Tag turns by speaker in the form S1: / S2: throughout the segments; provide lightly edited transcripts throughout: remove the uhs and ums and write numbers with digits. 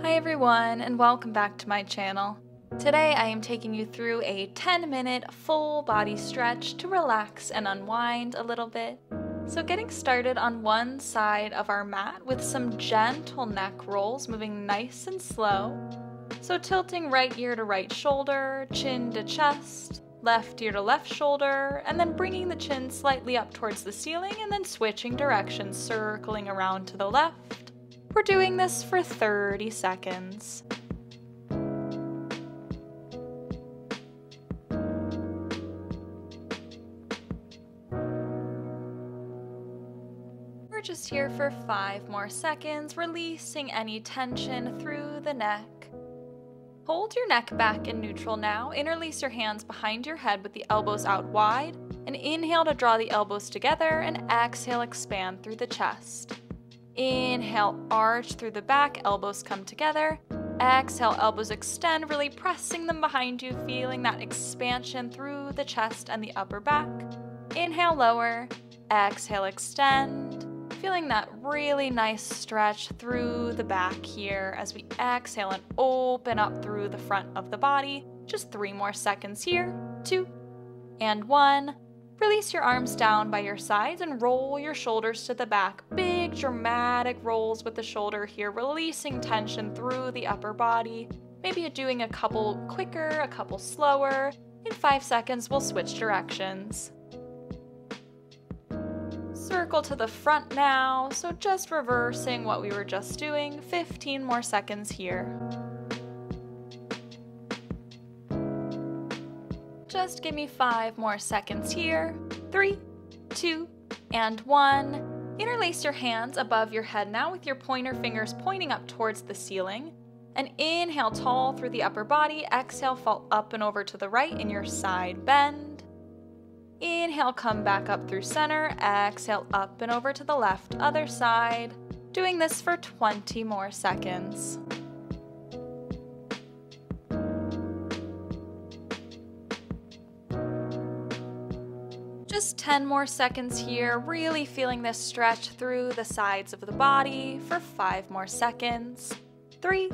S1: Hi everyone, and welcome back to my channel. Today I am taking you through a 10-minute full body stretch to relax and unwind a little bit. So getting started on one side of our mat with some gentle neck rolls, moving nice and slow. So tilting right ear to right shoulder, chin to chest, left ear to left shoulder, and then bringing the chin slightly up towards the ceiling and then switching directions, circling around to the left. We're doing this for 30 seconds. We're just here for 5 more seconds, releasing any tension through the neck. Hold your neck back in neutral now. Interlace your hands behind your head with the elbows out wide, and inhale to draw the elbows together, and exhale, expand through the chest. Inhale, arch through the back, elbows come together. Exhale, elbows extend, really pressing them behind you, feeling that expansion through the chest and the upper back. Inhale, lower. Exhale, extend. Feeling that really nice stretch through the back here as we exhale and open up through the front of the body. Just 3 more seconds here. 2 and 1. Release your arms down by your sides and roll your shoulders to the back. Big dramatic rolls with the shoulder here, releasing tension through the upper body. Maybe you're doing a couple quicker, a couple slower. In 5 seconds, we'll switch directions. Circle to the front now, so just reversing what we were just doing. 15 more seconds here. Just give me 5 more seconds here. 3, 2, and 1. Interlace your hands above your head now with your pointer fingers pointing up towards the ceiling. And inhale tall through the upper body. Exhale, fall up and over to the right in your side bend. Inhale, come back up through center. Exhale, up and over to the left, other side. Doing this for 20 more seconds. Just 10 more seconds here, really feeling this stretch through the sides of the body for 5 more seconds. 3,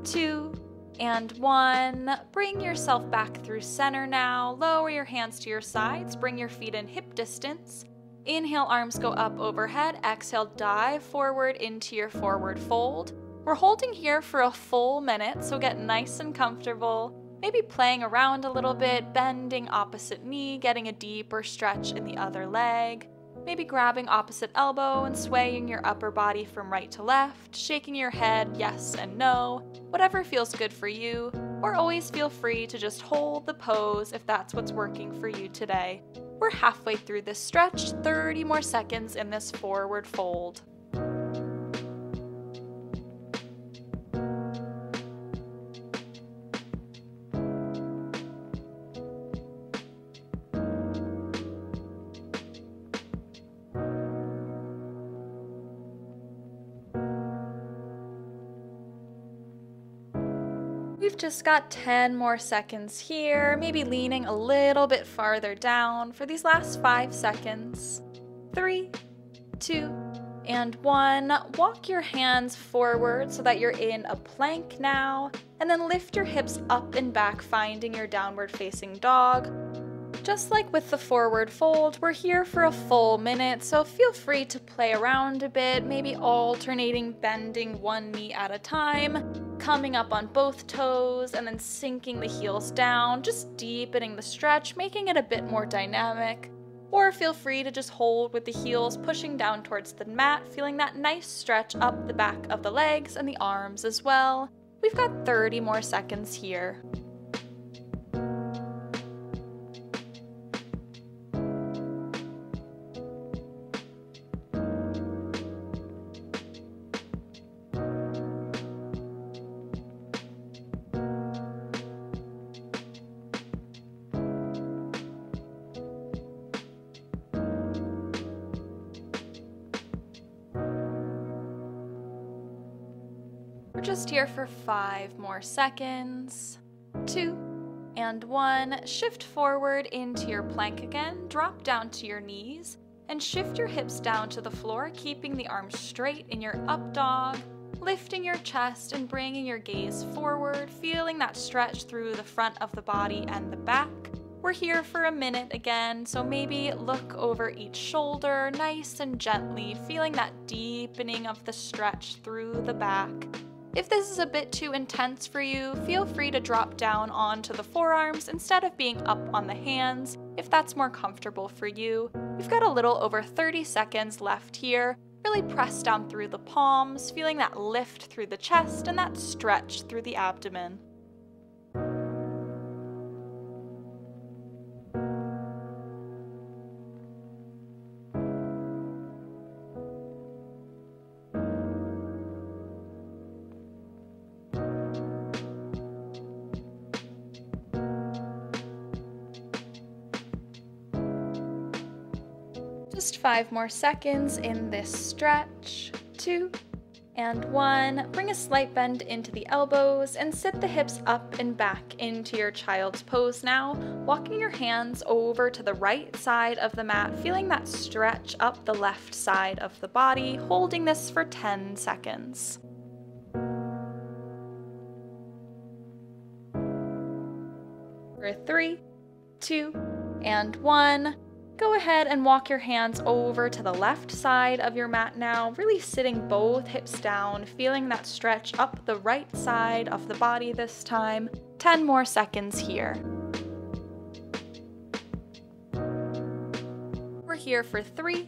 S1: 2, and 1. Bring yourself back through center now. Lower your hands to your sides. Bring your feet in hip distance. Inhale, arms go up overhead. Exhale, dive forward into your forward fold. We're holding here for a full minute, so get nice and comfortable. Maybe playing around a little bit, bending opposite knee, getting a deeper stretch in the other leg. Maybe grabbing opposite elbow and swaying your upper body from right to left, shaking your head yes and no, whatever feels good for you, or always feel free to just hold the pose if that's what's working for you today. We're halfway through this stretch, 30 more seconds in this forward fold. We've just got 10 more seconds here, maybe leaning a little bit farther down for these last 5 seconds. 3, 2, and 1. Walk your hands forward so that you're in a plank now, and then lift your hips up and back, finding your downward facing dog. Just like with the forward fold, we're here for a full minute, so feel free to play around a bit, maybe alternating bending one knee at a time, coming up on both toes, and then sinking the heels down, just deepening the stretch, making it a bit more dynamic. Or feel free to just hold with the heels pushing down towards the mat, feeling that nice stretch up the back of the legs and the arms as well. We've got 30 more seconds here. We're just here for 5 more seconds. 2, and 1. Shift forward into your plank again. Drop down to your knees and shift your hips down to the floor, keeping the arms straight in your up dog. lifting your chest and bringing your gaze forward, feeling that stretch through the front of the body and the back. We're here for a minute again, so maybe look over each shoulder nice and gently, feeling that deepening of the stretch through the back. If this is a bit too intense for you, feel free to drop down onto the forearms instead of being up on the hands, if that's more comfortable for you. We've got a little over 30 seconds left here. Really press down through the palms, feeling that lift through the chest and that stretch through the abdomen. Just 5 more seconds in this stretch. 2 and 1. Bring a slight bend into the elbows and sit the hips up and back into your child's pose now, walking your hands over to the right side of the mat, feeling that stretch up the left side of the body, holding this for 10 seconds. For 3, 2, and 1. Go ahead and walk your hands over to the left side of your mat now, really sitting both hips down, feeling that stretch up the right side of the body this time. 10 more seconds here. We're here for 3,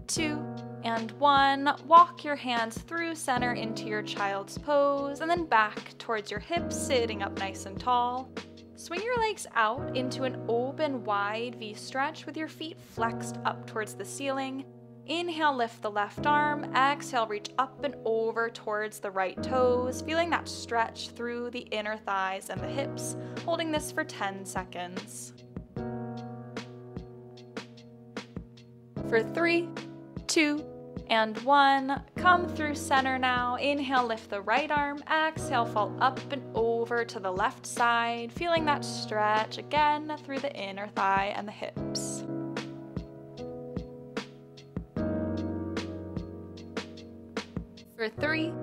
S1: 2, and 1. Walk your hands through center into your child's pose, and then back towards your hips, sitting up nice and tall. Swing your legs out into an open, wide V-stretch with your feet flexed up towards the ceiling. Inhale, lift the left arm. Exhale, reach up and over towards the right toes, feeling that stretch through the inner thighs and the hips, holding this for 10 seconds. For 3, 2, and 1. Come through center now. Inhale, lift the right arm. Exhale, fall up and over to the left side, feeling that stretch again through the inner thigh and the hips. For 3,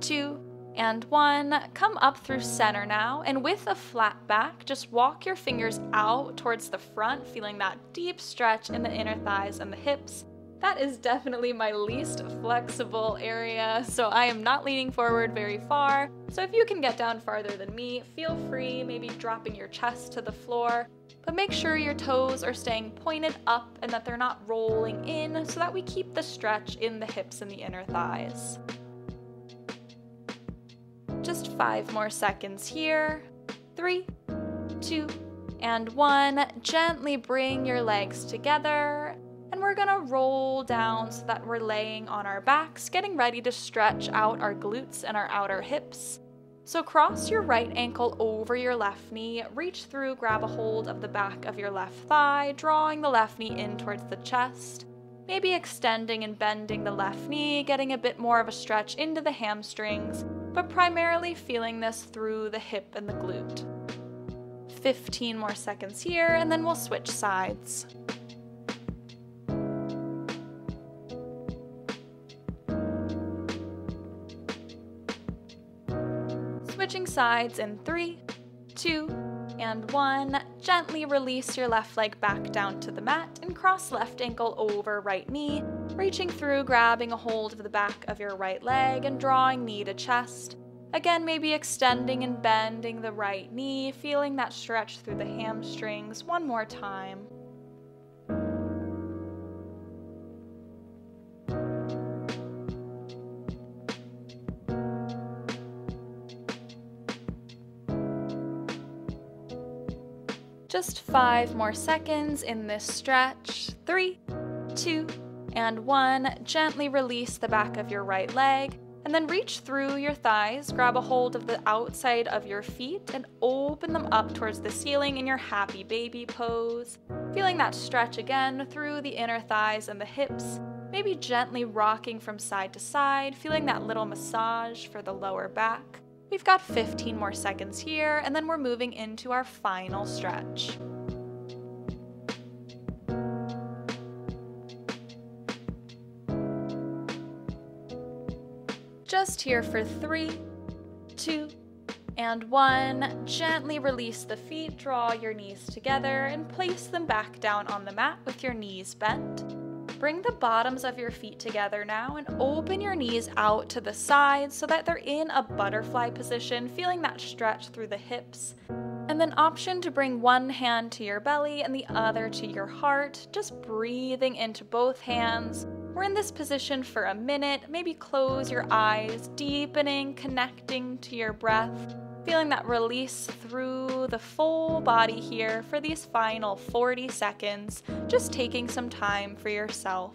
S1: 2, and 1. Come up through center now, and with a flat back, just walk your fingers out towards the front, feeling that deep stretch in the inner thighs and the hips. That is definitely my least flexible area, so I am not leaning forward very far. So if you can get down farther than me, feel free, maybe dropping your chest to the floor, but make sure your toes are staying pointed up and that they're not rolling in so that we keep the stretch in the hips and the inner thighs. Just 5 more seconds here. 3, 2, and 1. Gently bring your legs together. And we're gonna roll down so that we're laying on our backs, getting ready to stretch out our glutes and our outer hips. So cross your right ankle over your left knee, reach through, grab a hold of the back of your left thigh, drawing the left knee in towards the chest. Maybe extending and bending the left knee, getting a bit more of a stretch into the hamstrings, but primarily feeling this through the hip and the glute. 15 more seconds here, and then we'll switch sides. Switching sides in 3, 2, and 1. Gently release your left leg back down to the mat and cross left ankle over right knee, reaching through, grabbing a hold of the back of your right leg and drawing knee to chest. Again, maybe extending and bending the right knee, feeling that stretch through the hamstrings. One more time. Just 5 more seconds in this stretch. 3, 2, and 1. Gently release the back of your right leg, and then reach through your thighs, grab a hold of the outside of your feet, and open them up towards the ceiling in your happy baby pose. Feeling that stretch again through the inner thighs and the hips, maybe gently rocking from side to side, feeling that little massage for the lower back. We've got 15 more seconds here, and then we're moving into our final stretch. just here for 3, 2, and 1. Gently release the feet, draw your knees together, and place them back down on the mat with your knees bent. Bring the bottoms of your feet together now and open your knees out to the sides so that they're in a butterfly position, feeling that stretch through the hips. And then option to bring one hand to your belly and the other to your heart, just breathing into both hands. We're in this position for a minute. Maybe close your eyes, deepening, connecting to your breath, feeling that release through the full body here for these final 40 seconds, just taking some time for yourself.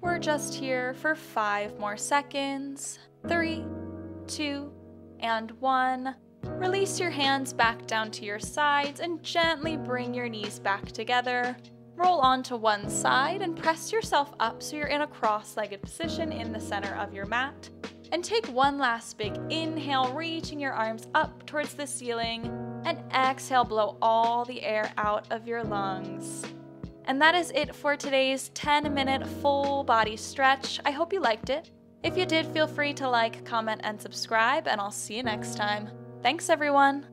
S1: We're just here for 5 more seconds. 3, 2, and 1. Release your hands back down to your sides and gently bring your knees back together. Roll onto one side and press yourself up so you're in a cross-legged position in the center of your mat. And take one last big inhale, reaching your arms up towards the ceiling, and exhale, blow all the air out of your lungs. And that is it for today's 10-minute full body stretch. I hope you liked it. If you did, feel free to like, comment, and subscribe, and I'll see you next time. Thanks, everyone.